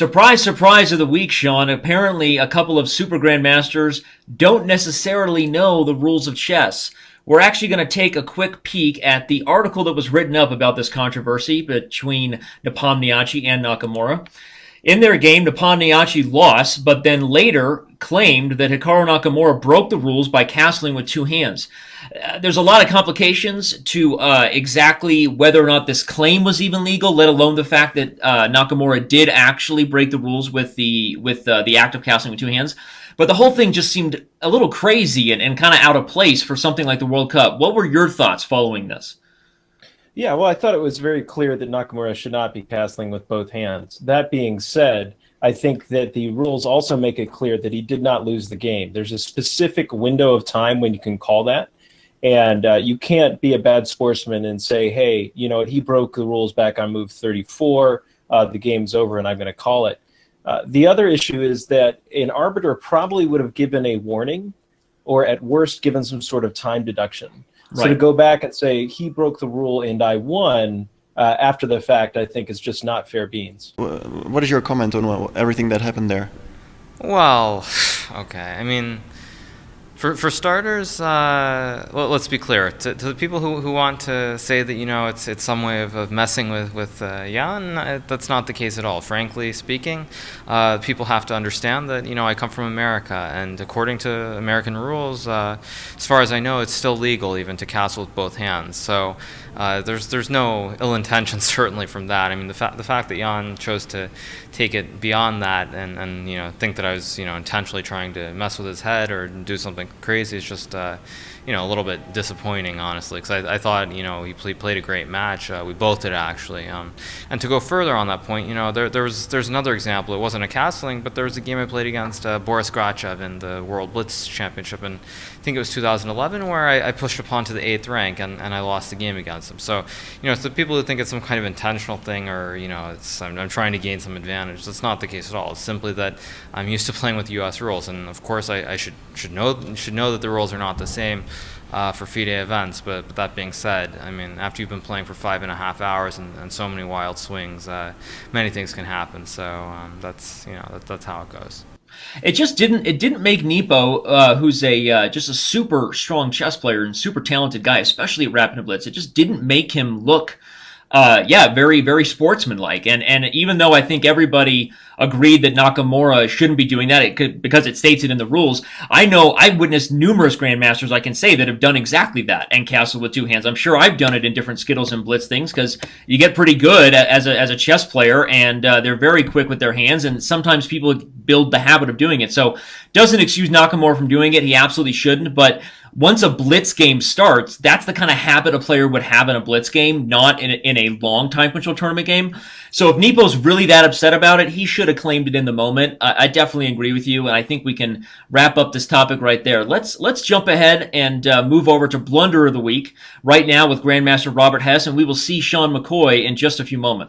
Surprise, surprise of the week, Sean. Apparently, a couple of super grandmasters don't necessarily know the rules of chess. We're actually going to take a quick peek at the article that was written up about this controversy between Nepomniachtchi and Nakamura. In their game, Nepomniachtchi lost, but then later claimed that Hikaru Nakamura broke the rules by castling with two hands. There's a lot of complications to exactly whether or not this claim was even legal, let alone the fact that Nakamura did actually break the rules with the act of castling with two hands. But the whole thing just seemed a little crazy and kind of out of place for something like the World Cup. What were your thoughts following this? Yeah, well, I thought it was very clear that Nakamura should not be castling with both hands. That being said, I think that the rules also make it clear that he did not lose the game. There's a specific window of time when you can call that. And you can't be a bad sportsman and say, hey, you know what, he broke the rules back on move 34. The game's over and I'm going to call it. The other issue is that an arbiter probably would have given a warning or at worst given some sort of time deduction. Right. So to go back and say he broke the rule and I won after the fact, I think is just not fair beans. What is your comment on everything that happened there? Well, okay. I mean, for starters, well, let's be clear. To the people who want to say that, you know, it's some way of messing with Jan, that's not the case at all. Frankly speaking, people have to understand that, you know, I come from America, and according to American rules, as far as I know, it's still legal even to castle with both hands. So there's no ill intention certainly from that. I mean, the fact that Jan chose to take it beyond that and you know, think that I was, you know, intentionally trying to mess with his head or do something crazy is just you know, a little bit disappointing, honestly, because I thought, you know, he played a great match. We both did, actually. And to go further on that point, you know, there's another example. It wasn't a castling, but there was a game I played against Boris Grachev in the World Blitz Championship, and I think it was 2011, where I pushed a pawn to the 8th rank, and I lost the game against him. So, you know, to people who think it's some kind of intentional thing, or, you know, I'm trying to gain some advantage, that's not the case at all. It's simply that I'm used to playing with U.S. rules, and of course I should know that the rules are not the same for FIDE events, but that being said, I mean, after you've been playing for 5.5 hours and so many wild swings, many things can happen. So that's, you know, that's how it goes. It just didn't make Nepo, who's just a super strong chess player and super talented guy, especially at Rapid Blitz. It just didn't make him look very, very sportsmanlike. And even though I think everybody agreed that Nakamura shouldn't be doing that because it states it in the rules, I know I've witnessed numerous grandmasters, I can say, that have done exactly that and castled with two hands. I'm sure I've done it in different Skittles and Blitz things because you get pretty good as a chess player, and they're very quick with their hands, and sometimes people build the habit of doing it. So doesn't excuse Nakamura from doing it. He absolutely shouldn't, but once a blitz game starts, that's the kind of habit a player would have in a blitz game, not in a long time control tournament game. So if Nepo's really that upset about it, he should have claimed it in the moment. I definitely agree with you, and I think we can wrap up this topic right there. Let's jump ahead and move over to Blunder of the Week right now with Grandmaster Robert Hess, and we will see Sean McCoy in just a few moments.